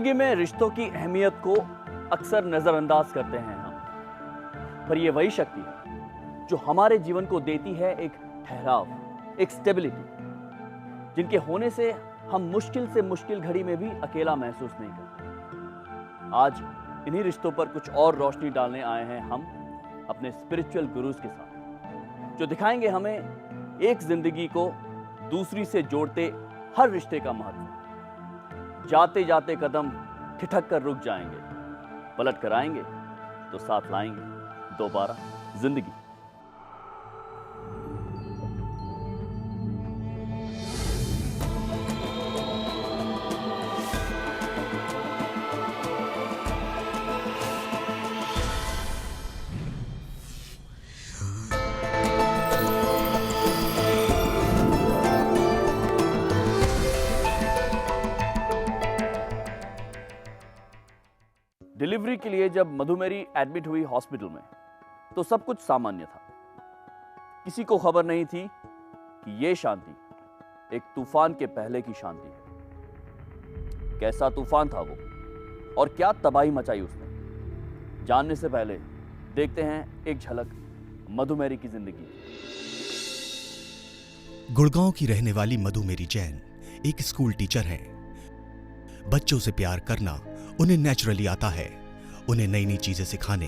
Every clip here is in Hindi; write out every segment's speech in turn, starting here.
जिंदगी में रिश्तों की अहमियत को अक्सर नजरअंदाज करते हैं हम, पर यह वही शक्ति है जो हमारे जीवन को देती है एक ठहराव, एक स्टेबिलिटी, जिनके होने से हम मुश्किल से मुश्किल घड़ी में भी अकेला महसूस नहीं करते। आज इन्हीं रिश्तों पर कुछ और रोशनी डालने आए हैं हम अपने स्पिरिचुअल गुरुज के साथ, जो दिखाएंगे हमें एक जिंदगी को दूसरी से जोड़ते हर रिश्ते का महत्व। जाते जाते कदम ठिठक कर रुक जाएंगे, पलट कर आएंगे तो साथ लाएंगे दोबारा जिंदगी। डिलीवरी के लिए जब मधुमेरी एडमिट हुई हॉस्पिटल में तो सब कुछ सामान्य था। किसी को खबर नहीं थी कि यह शांति एक तूफान के पहले की शांति है। कैसा तूफान था वो और क्या तबाही मचाई उसने, जानने से पहले देखते हैं एक झलक मधुमेरी की जिंदगी। गुड़गांव की रहने वाली मधुमेरी जैन एक स्कूल टीचर हैं। बच्चों से प्यार करना उन्हें नेचुरली आता है। उन्हें नई नई चीजें सिखाने,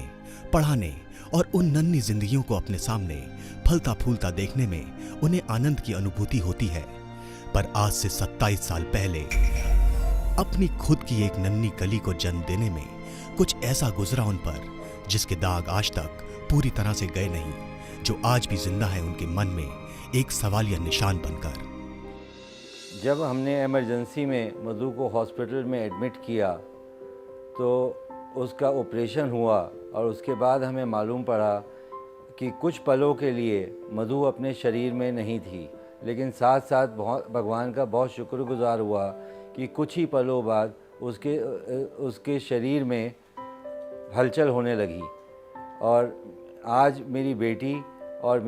पढ़ाने और उन नन्ही जिंदगियों को अपने सामने फलता फूलता देखने में उन्हें आनंद की अनुभूति होती है। पर आज से 27 साल पहले अपनी खुद की एक नन्ही कली को जन्म देने में कुछ ऐसा गुजरा उन पर जिसके दाग आज तक पूरी तरह से गए नहीं, जो आज भी जिंदा है उनके मन में एक सवालिया निशान बनकर। जब हमने इमरजेंसी में मधु को हॉस्पिटल में एडमिट किया तो उसका ऑपरेशन हुआ और उसके बाद हमें मालूम पड़ा कि कुछ पलों के लिए मधु अपने शरीर में नहीं थी, लेकिन साथ साथ भगवान का बहुत शुक्रगुजार हुआ कि कुछ ही पलों बाद उसके शरीर में हलचल होने लगी और आज मेरी बेटी और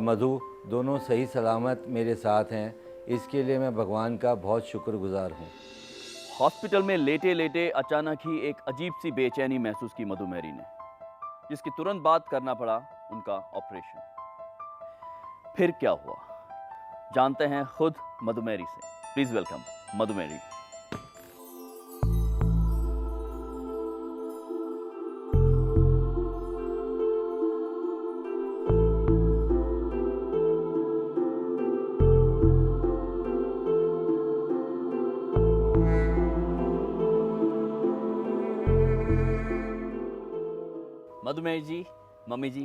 मधु दोनों सही सलामत मेरे साथ हैं। इसके लिए मैं भगवान का बहुत शुक्रगुजार हूँ। हॉस्पिटल में लेटे लेटे अचानक ही एक अजीब सी बेचैनी महसूस की मधुमेरी ने, जिसकी तुरंत बाद करना पड़ा उनका ऑपरेशन। फिर क्या हुआ जानते हैं खुद मधुमेरी से। Please welcome Madhumeri. Madhumeri ji, mummy ji,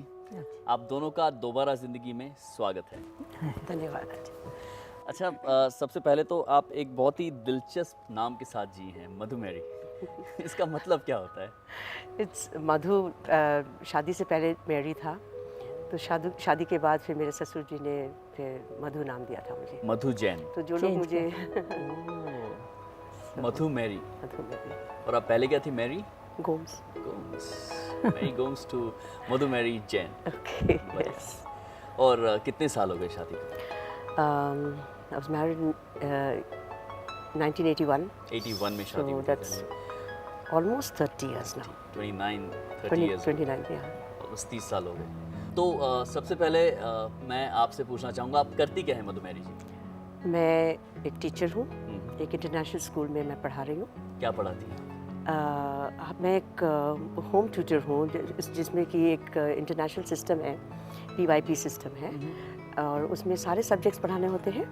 आप दोनों का दोबारा जिंदगी में स्वागत है। धन्यवाद। अच्छा, सबसे पहले तो आप एक बहुत ही दिलचस्प नाम के साथ जी हैं, मधुमेरी। इसका मतलब क्या होता है? इट्स मधु शादी से पहले मैरी था, तो शादी के बाद फिर मेरे ससुर जी ने फिर मधु नाम दिया था मुझे, मधु जैन। तो जो लोग मुझे मधुमेरी। और आप पहले क्या थी? Mary Gomes. Mary Gomes to Madhumeri Jain. Okay, yes. और कितने साल हो गए शादी को? I was married in 1981. 81 में शादी So हुई। that's almost 30 years now. 30 years 29, yeah. बस 30 साल हो गए। तो सबसे पहले मैं आपसे पूछना चाहूँगा, आप करती क्या है मधुमेरी जी? मैं एक टीचर हूँ, एक इंटरनेशनल स्कूल में मैं पढ़ा रही हूँ। क्या पढ़ाती हैं? मैं एक होम ट्यूटर हूँ जिसमें कि एक इंटरनेशनल सिस्टम है, PYP सिस्टम है, और उसमें सारे सब्जेक्ट्स पढ़ाने होते हैं,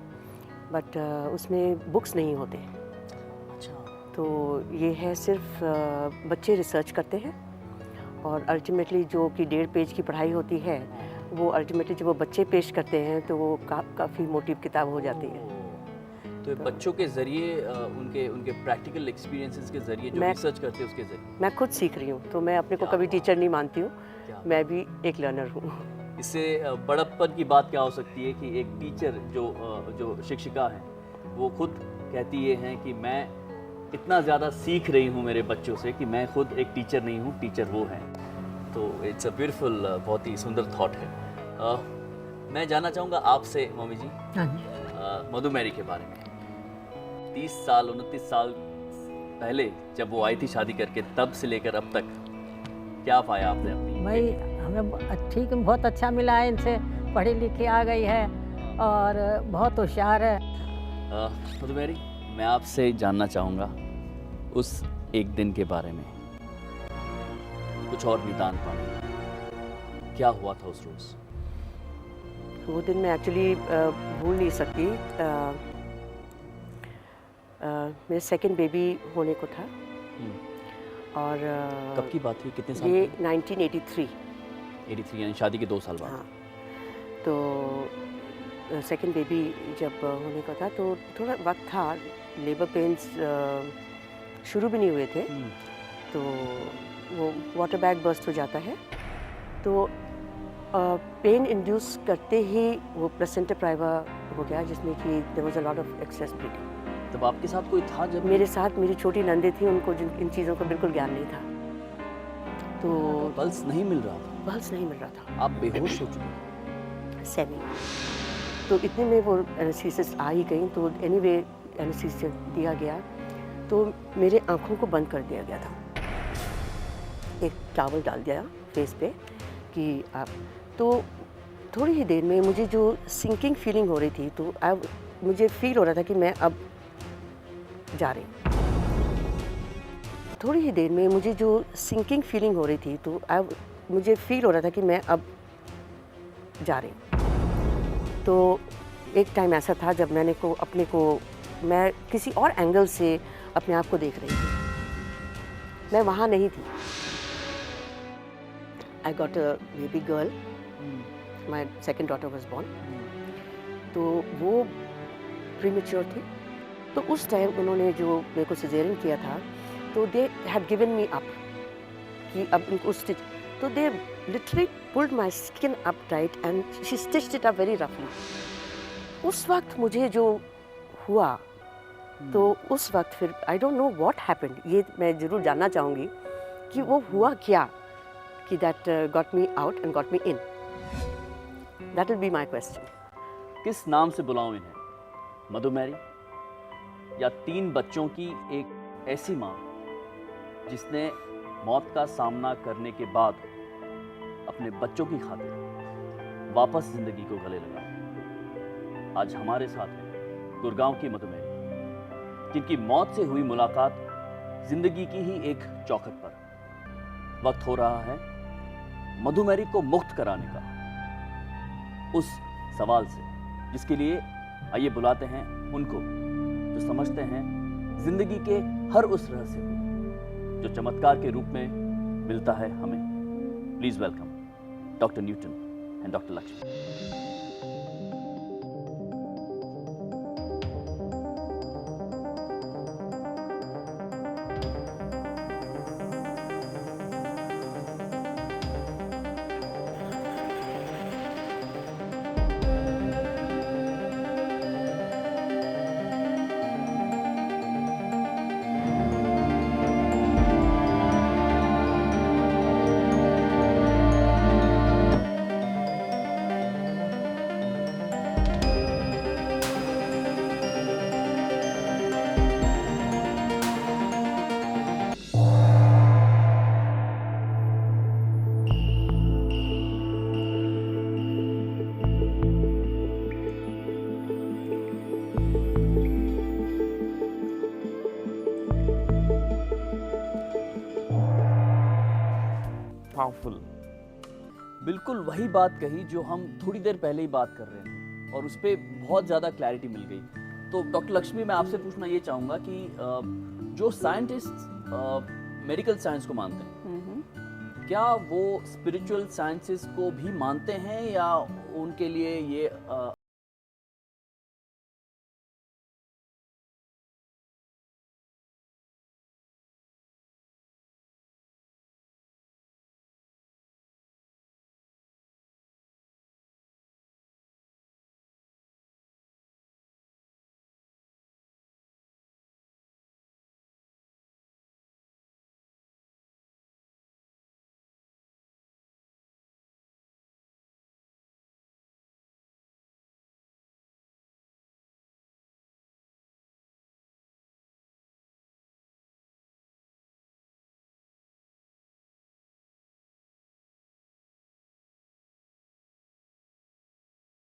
बट उसमें बुक्स नहीं होते। अच्छा। तो ये है सिर्फ बच्चे रिसर्च करते हैं और अल्टीमेटली जो कि 1.5 पेज की पढ़ाई होती है वो अल्टीमेटली जब वो बच्चे पेश करते हैं तो वो काफ़ी मोटिव किताब हो जाती है। तो बच्चों के जरिए उनके प्रैक्टिकल एक्सपीरियंसेस के जरिए जो रिसर्च करते हैं उसके जरिए मैं खुद सीख रही हूँ, तो मैं अपने को कभी टीचर नहीं मानती हूँ, मैं भी एक लर्नर हूँ। इससे बड़प्पन की बात क्या हो सकती है कि एक टीचर जो शिक्षिका है वो खुद कहती ये हैं कि मैं इतना ज़्यादा सीख रही हूँ मेरे बच्चों से कि मैं खुद एक टीचर नहीं हूँ, टीचर वो हैं। तो इट्स अ ब्यूटीफुल, बहुत ही सुंदर थॉट है। मैं जानना चाहूँगा आपसे मम्मी जी, मधुमेरी के बारे में। 30 साल 29 साल पहले जब वो आई थी शादी करके, तब से लेकर अब तक क्या पाया आपने अपनी भाई बेटी? हमें ठीक बहुत अच्छा मिला है इनसे, पढ़ी लिखी आ गई है और बहुत होशियार है। मधुमेरी, मैं आपसे जानना चाहूँगा उस एक दिन के बारे में, कुछ और निदान पाने, क्या हुआ था उस रोज़? वो दिन मैं एक्चुअली भूल नहीं सकती। मेरे सेकंड बेबी होने को था और कब की बात थी, कितने साल ये की? 1983। 83 यानी शादी के 2 साल बाद। हाँ, तो सेकंड बेबी जब होने का था तो थोड़ा वक्त था, लेबर पेन्स शुरू भी नहीं हुए थे, तो वो वाटर बैग बर्स्ट हो जाता है, तो पेन इंड्यूस करते ही वो प्लेसेंटा प्राइवा हो गया, जिसमें कि there was a lot of excess bleeding. तब आपके साथ कोई था जब? मेरे साथ मेरी छोटी नंदे थी, उनको इन चीज़ों का बिल्कुल ज्ञान नहीं था, तो पल्स नहीं मिल रहा था, पल्स नहीं मिल रहा था, आप बेहोश हो चुके। सेमी। तो इतने में वो एनेस्थीसिस्ट आ ही गई, तो एनीवे एनेस्थीसिया दिया गया, तो मेरे आँखों को बंद कर दिया गया था, एक टॉवल डाल दिया फेस पे कि आप, तो थोड़ी ही देर में मुझे जो सिंकिंग फीलिंग हो रही थी, तो अब मुझे फील हो रहा था कि मैं अब जा रही हूँ। थोड़ी ही देर में मुझे जो सिंकिंग फीलिंग हो रही थी, तो अब मुझे फील हो रहा था कि मैं अब जा रही हूँ। तो एक टाइम ऐसा था जब मैंने को अपने को, मैं किसी और एंगल से अपने आप को देख रही थी, मैं वहाँ नहीं थी। I got a baby girl, my second daughter was born, तो वो प्रीमेच्योर थी, तो उस टाइम उन्होंने जो मेरे को सिजेरियन किया था, तो they had given me up कि अब उनको स्टिच, तो they literally pulled my skin up tight and she stitched it up very रफली। उस वक्त मुझे जो हुआ, तो उस वक्त फिर I don't know what happened, ये मैं ज़रूर जानना चाहूँगी कि वो हुआ क्या कि that got me out and got me in. That will be my question. किस नाम से बुलाऊं इन्हें? मधुमेरी या 3 बच्चों की एक ऐसी मां जिसने मौत का सामना करने के बाद अपने बच्चों की खातिर वापस जिंदगी को गले लगाया। आज हमारे साथ है गुड़गांव की मधुमेरी, जिनकी मौत से हुई मुलाकात जिंदगी की ही एक चौखट पर। वक्त हो रहा है मधुमेरी को मुक्त कराने का, उस सवाल से जिसके लिए आइए बुलाते हैं उनको जो समझते हैं जिंदगी के हर उस रहस्य को जो चमत्कार के रूप में मिलता है हमें। Please welcome doctor Newton and doctor Lakshmi. Powerful. बिल्कुल वही बात कही जो हम थोड़ी देर पहले ही बात कर रहे थे और उस पर बहुत ज़्यादा क्लैरिटी मिल गई। तो डॉक्टर लक्ष्मी, मैं आपसे पूछना ये चाहूँगा कि जो साइंटिस्ट मेडिकल साइंस को मानते हैं, क्या वो स्पिरिचुअल साइंसेस को भी मानते हैं या उनके लिए ये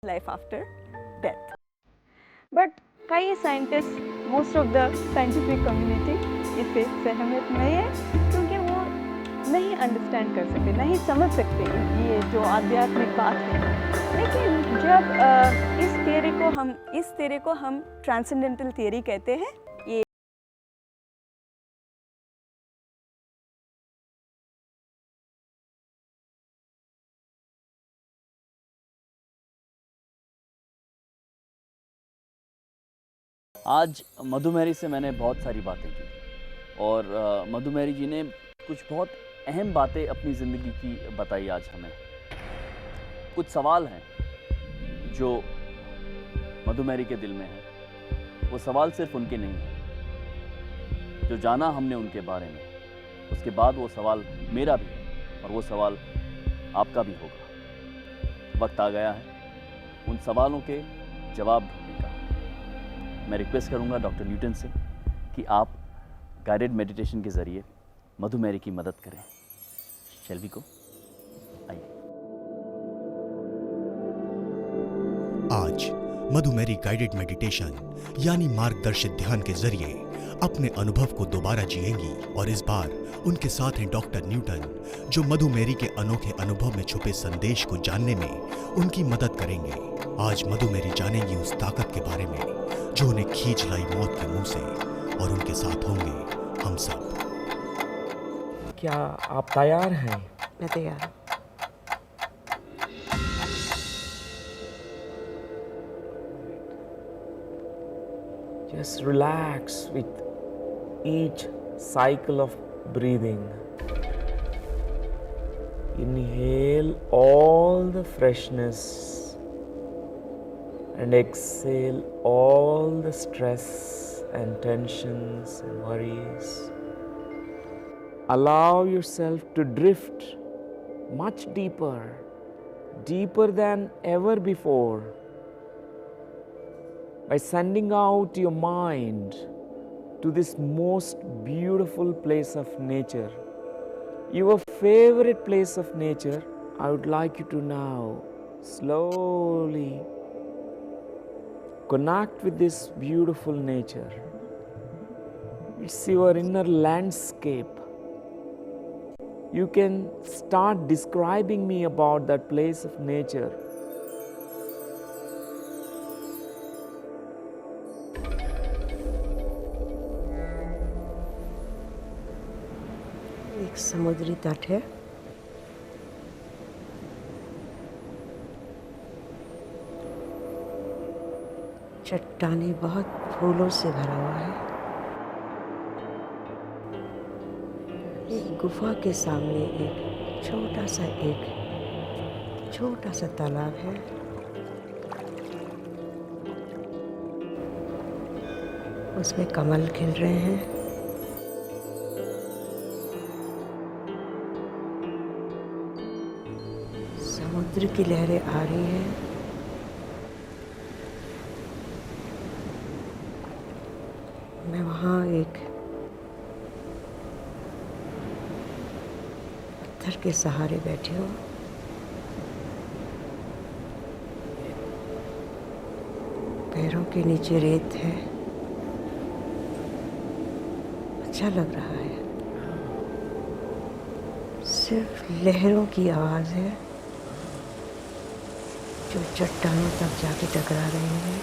life after death. But कई scientist, most of the scientific community इससे सहमत नहीं है, क्योंकि वो नहीं अंडरस्टैंड कर सकते, नहीं समझ सकते ये जो आध्यात्मिक बात है। लेकिन जब इस थ्योरी को हम ट्रांसेंडेंटल थ्योरी कहते हैं। ये आज मधुमेरी से मैंने बहुत सारी बातें की और मधुमेरी जी ने कुछ बहुत अहम बातें अपनी ज़िंदगी की बताई आज हमें। कुछ सवाल हैं जो मधुमेरी के दिल में हैं। वो सवाल सिर्फ उनके नहीं हैं, जो जाना हमने उनके बारे में, उसके बाद वो सवाल मेरा भी है और वो सवाल आपका भी होगा। वक्त आ गया है उन सवालों के जवाब ढूंढने का। मैं रिक्वेस्ट करूंगा डॉक्टर न्यूटन से कि आप गाइडेड मेडिटेशन के ज़रिए मधुमेरी की मदद करें। Shall we go? आइए। आज मधुमेरी गाइडेड मेडिटेशन यानी मार्गदर्शित ध्यान के जरिए अपने अनुभव को दोबारा जिएंगी और इस बार उनके साथ हैं डॉक्टर न्यूटन, जो मधुमेरी के अनोखे अनुभव में छुपे संदेश को जानने में उनकी मदद करेंगे। आज मधुमेरी जानेंगी उस ताकत के बारे में जो उन्हें खींच लाई मौत के मुंह से, और उनके साथ होंगे हम सब। क्या आप तैयार हैं? मैं तैयार हूँ। Just relax with each cycle of breathing. Inhale all the freshness and exhale all the stress and tensions and worries. Allow yourself to drift much deeper, deeper than ever before, by sending out your mind to this most beautiful place of nature, your favorite place of nature. I would like you to now slowly connect with this beautiful nature. It's your inner landscape. You can start describing me about that place of nature. एक समुद्री तट है। चट्टाने बहुत फूलों से भरा हुआ है। एक गुफा के सामने एक छोटा सा तालाब है। उसमें कमल खिल रहे हैं। समुद्र की लहरें आ रही हैं। मैं वहाँ एक पत्थर के सहारे बैठी हूँ। पैरों के नीचे रेत है। अच्छा लग रहा है। सिर्फ लहरों की आवाज़ है जो चट्टानों तक जाके टकरा रही है।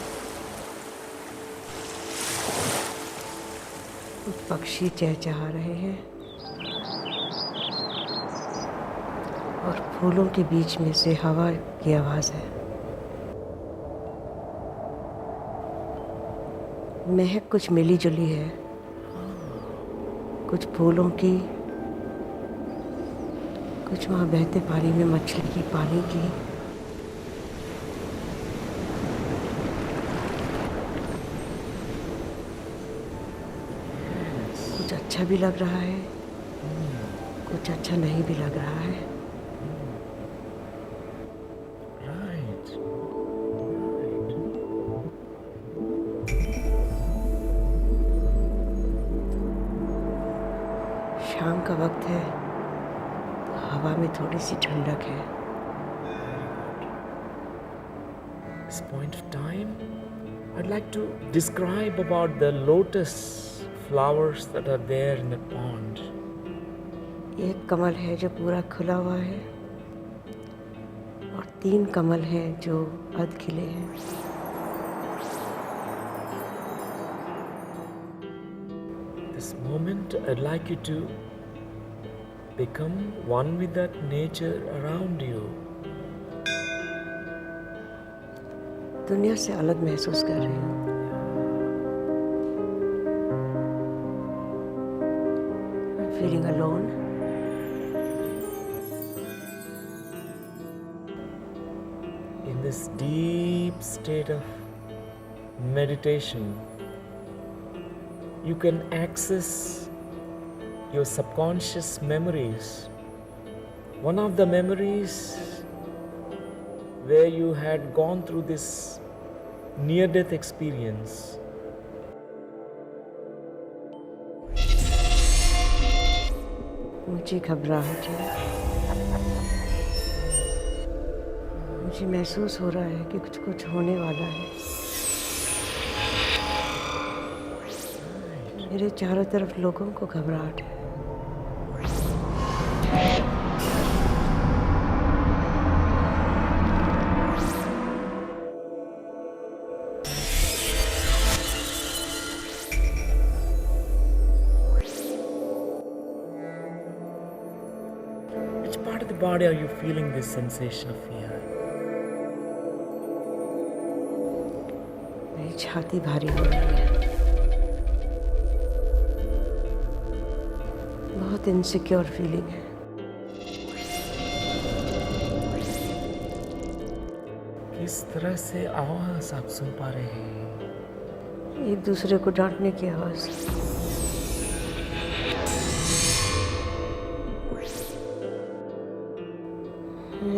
कुछ पक्षी चहचहा रहे हैं और फूलों के बीच में से हवा की आवाज़ है। महक कुछ मिली जुली है, कुछ फूलों की, कुछ वहाँ बहते पानी में मछली की, पानी की। कुछ अच्छा भी लग रहा है, कुछ अच्छा नहीं भी लग रहा है। शाम का वक्त है तो हवा में थोड़ी सी ठंडक है। this point of time, I'd like to describe about the lotus flowers that are there in the pond. एक कमल है जो पूरा खुला हुआ है और 3 कमल हैं जो अर्ध खिले हैं। This moment, I'd like you to become one with that nature around you. दुनिया से अलग महसूस कर रही हूँ। I'm feeling alone. In this deep state of meditation, you can access your subconscious memories. One of the memories where you had gone through this near-death experience. मुझे घबराहट है। मुझे महसूस हो रहा है कि कुछ होने वाला है। मेरे चारों तरफ लोगों को घबराहट है। Which part of the body are you feeling this sensation of fear? मेरी छाती भारी हो रही है। बहुत इनसिक्योर फीलिंग है। किस तरह से आवाज आप सुन पा रहे हैं? एक दूसरे को डांटने की आवाज़।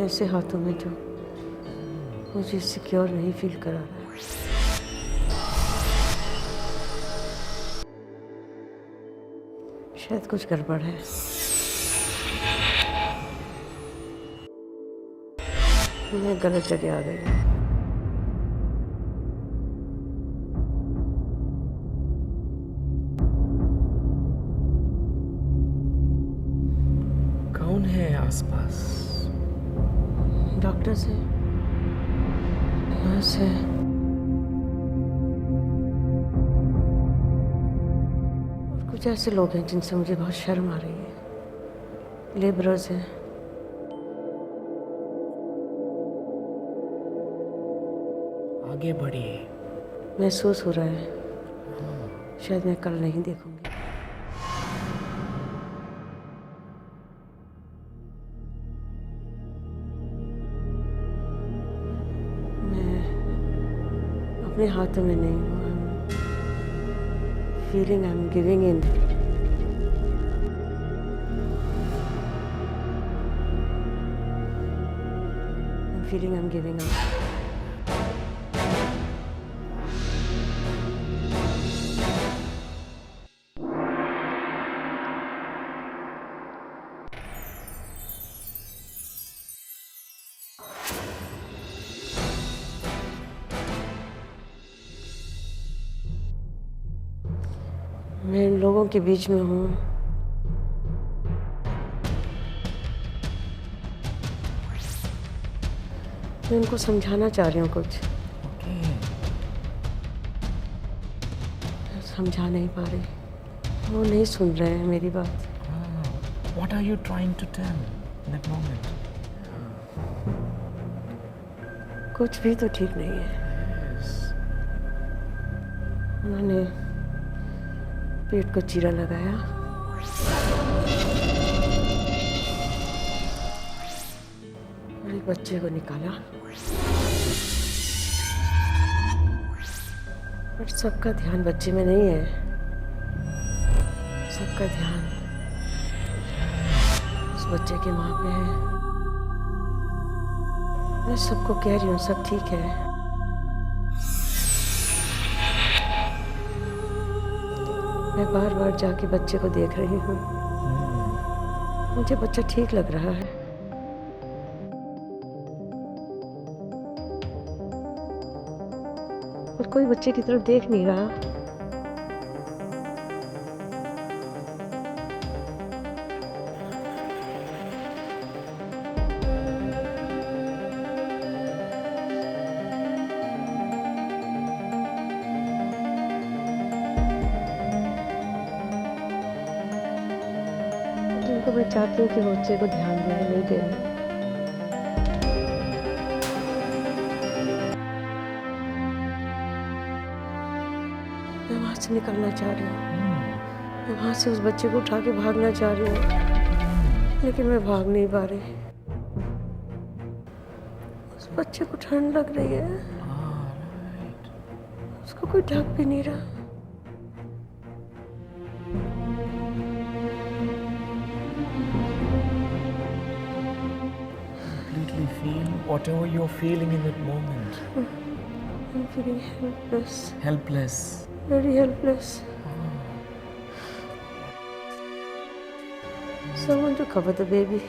ऐसे हाथों में जो मुझे सिक्योर नहीं फील करा रहा है। शायद कुछ गड़बड़ है। मैं गलत जगह आ गई हूँ। कौन है आसपास? डॉक्टर से, नर्स है, और कुछ ऐसे लोग हैं जिनसे मुझे बहुत शर्म आ रही है। लेबरर्स हैं। आगे बढ़िए। महसूस हो रहा है शायद मैं कल नहीं देखूंगी। अपने हाथों में नहीं हूँ। Feeling I am giving in. Feeling I am giving up. मैं इन लोगों के बीच में हूँ। मैं उनको समझाना चाह रही हूँ कुछ। समझा नहीं पा रही। वो नहीं सुन रहे हैं मेरी बात। What are you trying to tell in that moment? कुछ भी तो ठीक नहीं है। उन्होंने पेट को चीरा लगाया। और एक बच्चे को निकाला। पर सबका ध्यान बच्चे में नहीं है। सबका ध्यान उस बच्चे की माँ पे है। मैं सबको कह रही हूँ सब ठीक है। मैं बार बार जाके बच्चे को देख रही हूँ। मुझे बच्चा ठीक लग रहा है। कोई बच्चे की तरफ देख नहीं रहा। जिनको मैं चाहती हूँ कि वो बच्चे को ध्यान दें, नहीं दे रहे। मैं वहाँ से निकलना चाह रही हूँ। मैं वहाँ से उस बच्चे को उठा के भागना चाह रही हूँ, लेकिन मैं भाग नहीं पा रही। उस बच्चे को ठंड लग रही है, उसको कोई ढक भी नहीं रहा। Completely feel whatever you're feeling in that moment. I'm feeling helpless, Helpless. very helpless. Someone to cover the baby.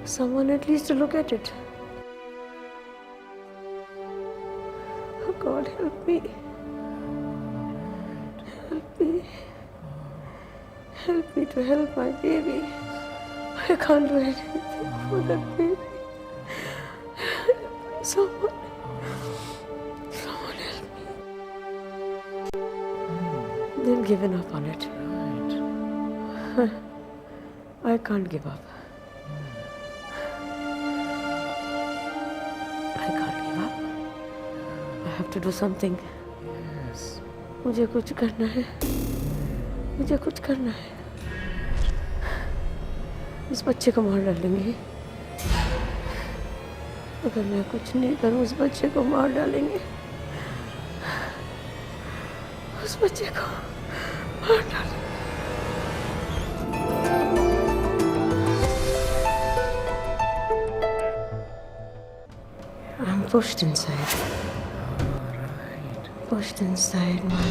Someone at least to look at it. Oh God, help me. Help me. Help me to help my baby. I can't do anything for that baby. Someone help me. They've given up on it. I can't give up. I can't give up. I have to do something. Yes. मुझे कुछ करना है। मुझे कुछ करना है। इस बच्चे को मार डालेंगे। अगर मैं कुछ नहीं करूं, उस बच्चे को मार डालेंगे। उस बच्चे को मार डालेंगे। I'm pushed inside. Pushed inside my...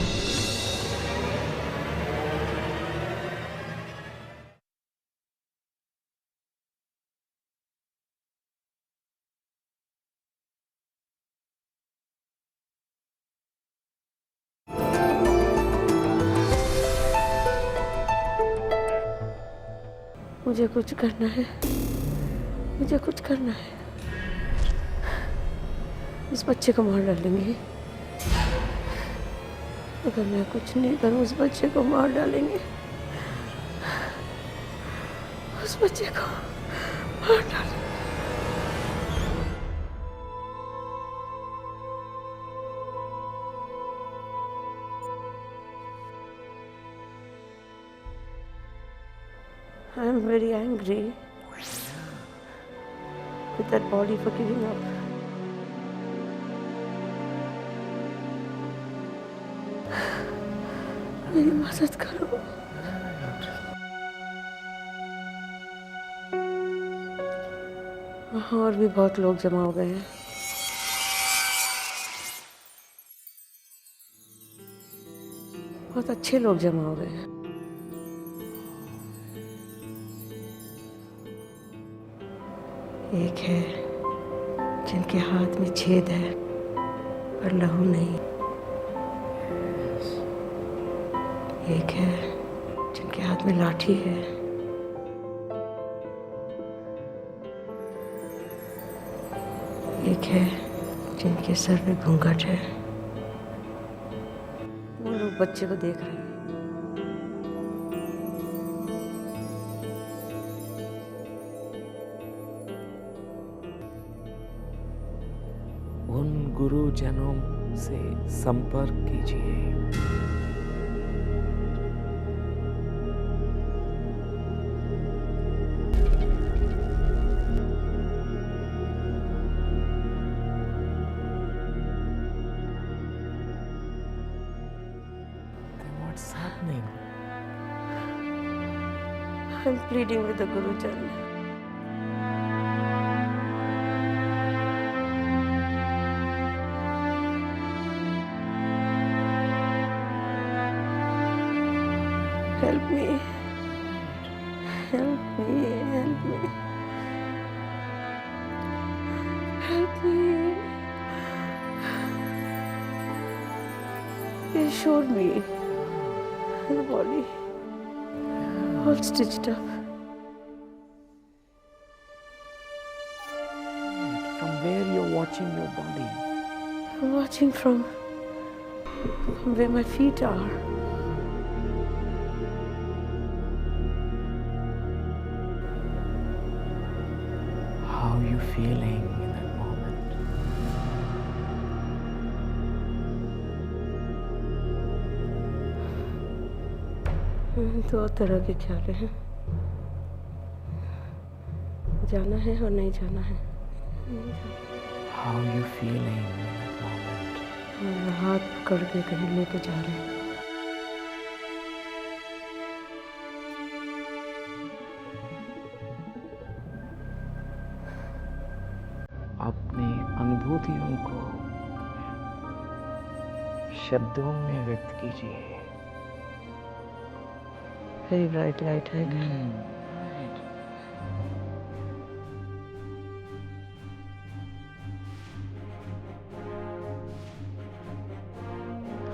मुझे कुछ करना है। मुझे कुछ करना है। इस बच्चे को मार डालेंगे। अगर मैं कुछ नहीं करूं, उस बच्चे को मार डालेंगे। उस बच्चे को मार डालेंगे। I am very angry with that body for giving up. मेरी मदद करो। वहाँ और भी बहुत लोग जमा हो गए हैं। बहुत अच्छे लोग जमा हो गए हैं। एक है जिनके हाथ में छेद है पर लहू नहीं। एक है जिनके हाथ में लाठी है। एक है जिनके सर में घूंघट है। वो लोग बच्चे को देख रहे हैं। उन गुरुजनों से संपर्क कीजिए। Then what's happening? I'm pleading with the Gurujan. Help me. Help me. Help me. Help me. He showed me the body, all stitched up. From where you're watching your body? I'm watching from where my feet are. How are you feeling in that moment? दो तरह के ख्याल हैं, जाना है और नहीं जाना है। How are you feeling in that moment? मेरा हाथ पकड़ के कहीं लेके जा रहे हैं। अपनी अनुभूतियों को शब्दों में व्यक्त कीजिए। वेरी ब्राइट लाइट है।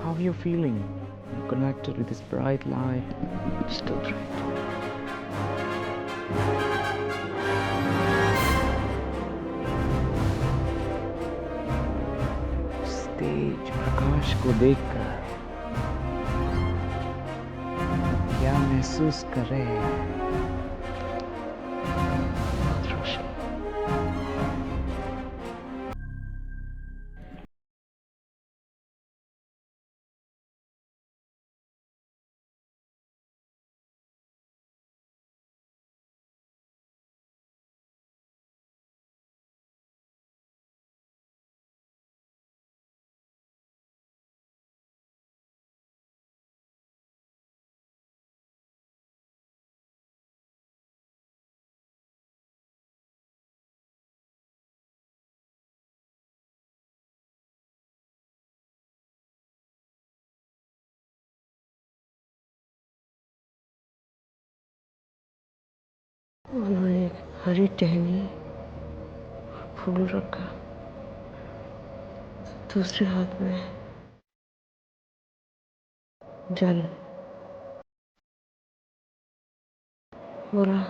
How are you feeling? You're connected with this bright light. It's too bright. उस तेज प्रकाश को देखकर क्या महसूस कर रहे हैं? बहुत रोशनी। उन्होंने एक हरी टहनी फूल रखा, दूसरे हाथ में जल, बोला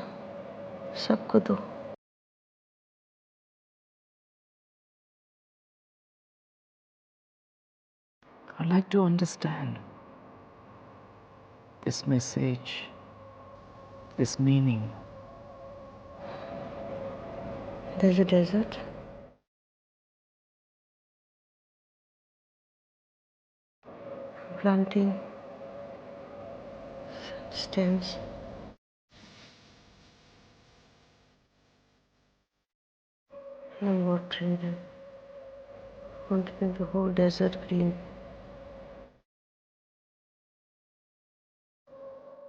सबको दो। I'd like to understand this message, this meaning. There's a desert. Planting stems. And I'm watering them. I want to make the whole desert green.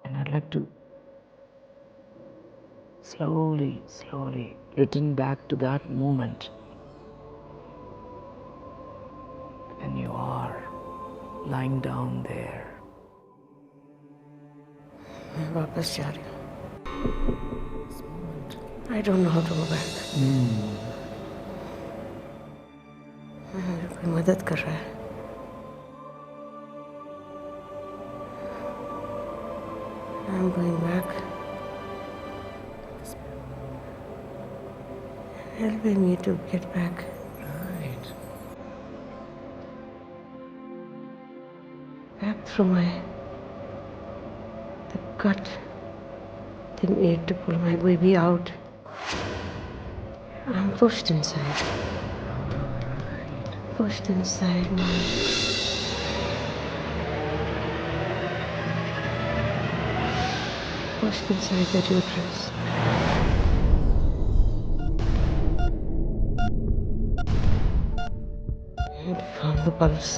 And I'd like to slowly return back to that moment when you are lying down there. मैं वापस जा रही हूँ। I don't know how to go back. मेरी कोई मदद कर रहा है। I'm going back. Helping me to get back. Right. Back through the gut. They made to pull my baby out. I'm pushed inside. Pushed inside pushed inside the uterus. And found the pulse.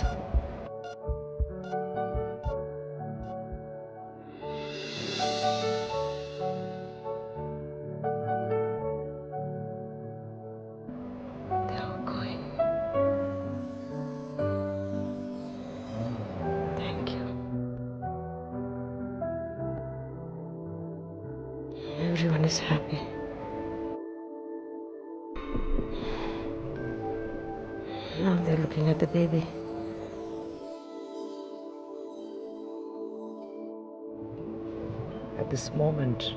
They're all going. Thank you. Everyone is happy. Now they're looking at the baby. this moment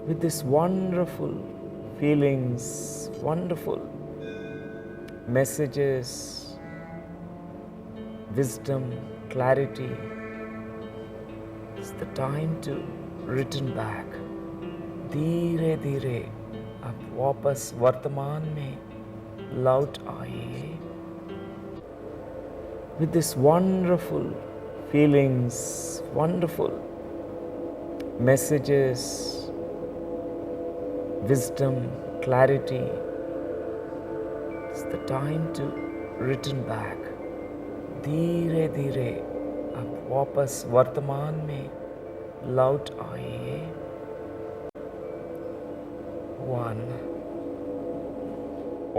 with this wonderful feelings, wonderful messages, wisdom, clarity. It's the time to return back. धीरे धीरे अब वापस वर्तमान में लौट आइए. With this wonderful feelings, wonderful messages, wisdom, clarity. It's the time to return back. धीरे धीरे अब वापस वर्तमान में लौट आइए. 1.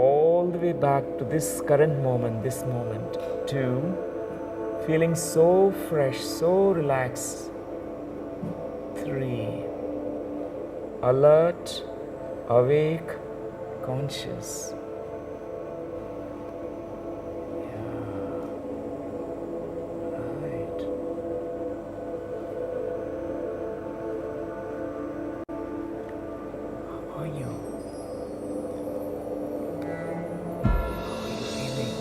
All the way back to this current moment, this moment. 2. Feeling so fresh, so relaxed. 3. Alert, awake, conscious. Right. How are you? How are you feeling?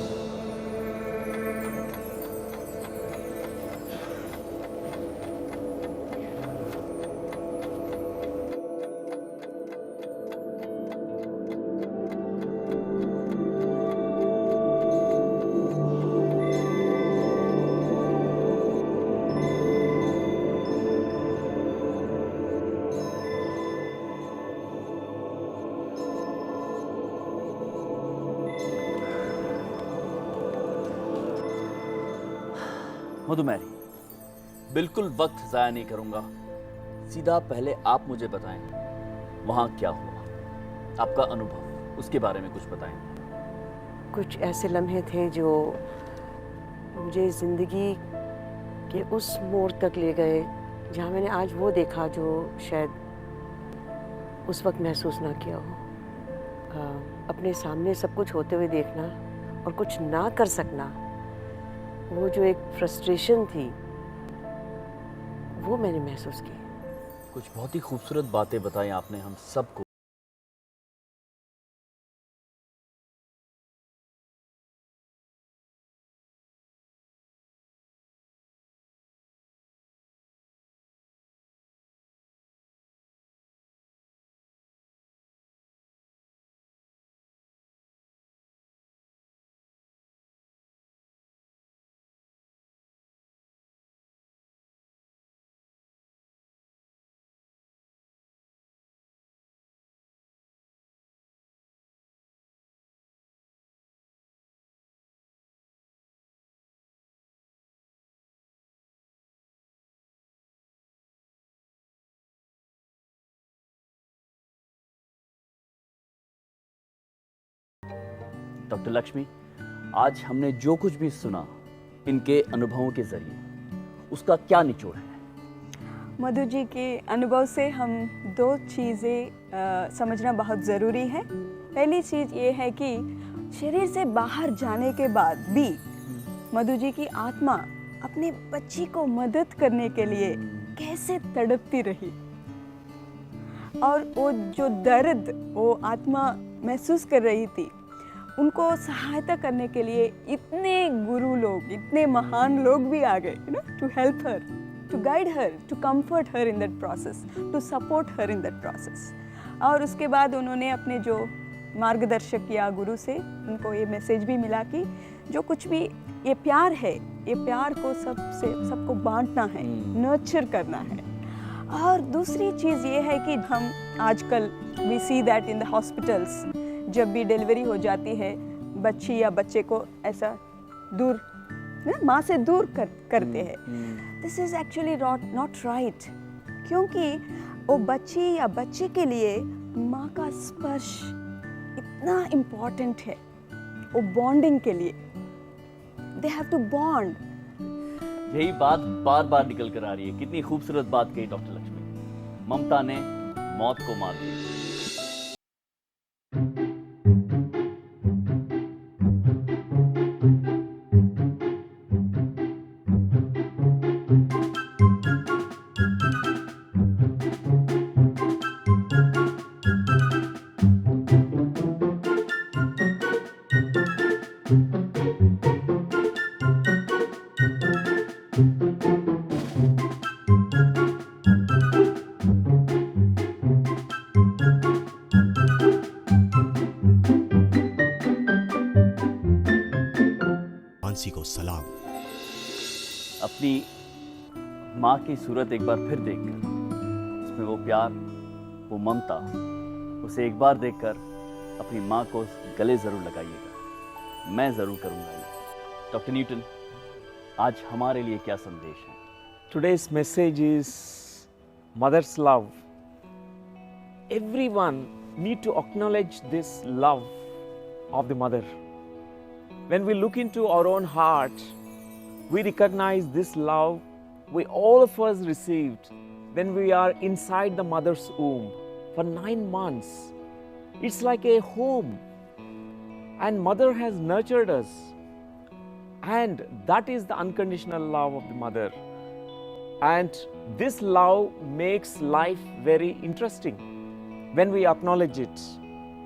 मधुमेरी, बिल्कुल वक्त ज़ाया नहीं करूंगा. सीधा पहले आप मुझे बताएं वहां क्या हुआ, आपका अनुभव, उसके बारे में कुछ बताएं. कुछ ऐसे लम्हे थे जो मुझे ज़िंदगी के उस मोड़ तक ले गए जहाँ मैंने आज वो देखा जो शायद उस वक्त महसूस ना किया हो. अपने सामने सब कुछ होते हुए देखना और कुछ ना कर सकना, वो जो एक फ्रस्ट्रेशन थी वो मैंने महसूस की. कुछ बहुत ही खूबसूरत बातें बताई आपने हम सबको. डॉक्टर लक्ष्मी, आज हमने जो कुछ भी सुना इनके अनुभवों के जरिए, उसका क्या निचोड़ है? मधु जी के अनुभव से हम दो चीज़ें समझना बहुत ज़रूरी है. पहली चीज़ ये है कि शरीर से बाहर जाने के बाद भी मधु जी की आत्मा अपने बच्ची को मदद करने के लिए कैसे तड़पती रही, और वो जो दर्द वो आत्मा महसूस कर रही थी, उनको सहायता करने के लिए इतने गुरु लोग, इतने महान लोग भी आ गए, to help her, to guide her, to comfort her in that process, to support her in that process. और उसके बाद उन्होंने अपने जो मार्गदर्शक किया गुरु से, उनको ये मैसेज भी मिला कि जो कुछ भी ये प्यार है, ये प्यार को सबको बांटना है, नर्चर करना है. और दूसरी चीज़ ये है कि हम आजकल we see that in the hospitals, जब भी डिलीवरी हो जाती है बच्ची या बच्चे को ऐसा दूर, माँ से दूर करते हैं. This is actually not right, क्योंकि वो बच्ची या बच्चे के लिए माँ का स्पर्श इतना इम्पॉर्टेंट है. वो बॉन्डिंग के लिए, दे हैव टू बॉन्ड. यही बात बार बार निकल कर आ रही है. कितनी खूबसूरत बात कही डॉक्टर लक्ष्मी. ममता ने मौत को मार दिया. अपनी माँ की सूरत एक बार फिर देखकर, उसमें वो प्यार, वो ममता, उसे एक बार देखकर अपनी माँ को गले ज़रूर लगाइएगा। मैं ज़रूर करूँगा ये। डॉक्टर न्यूटन, आज हमारे लिए क्या संदेश है? Today's message is mother's love. Everyone need to acknowledge this love of the mother. When we look into our own heart, we recognize this love we all of us received when we are inside the mother's womb for 9 months. It's like a home, and mother has nurtured us, and that is the unconditional love of the mother. And this love makes life very interesting when we acknowledge it,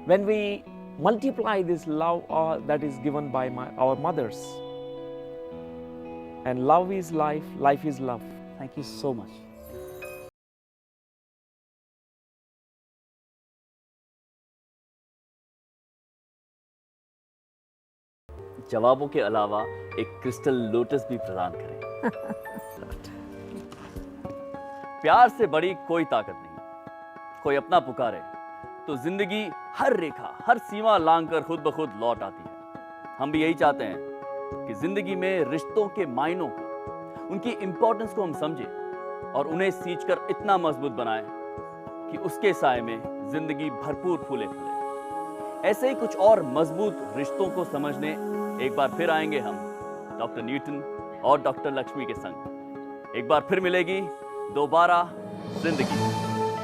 when we multiply this love that is given by our mothers. And love is life, life is love. Thank you so much. जवाबों के अलावा एक क्रिस्टल लोटस भी प्रदान करें। प्यार से बड़ी कोई ताकत नहीं। कोई अपना पुकारे तो जिंदगी हर रेखा, हर सीमा लांघकर खुद ब खुद लौट आती है। हम भी यही चाहते हैं कि जिंदगी में रिश्तों के मायनों को, उनकी इंपॉर्टेंस को हम समझें और उन्हें सींचकर इतना मजबूत बनाएं कि उसके साए में जिंदगी भरपूर फूले फूले। ऐसे ही कुछ और मजबूत रिश्तों को समझने एक बार फिर आएंगे हम, डॉक्टर न्यूटन और डॉक्टर लक्ष्मी के संग। एक बार फिर मिलेगी दोबारा जिंदगी।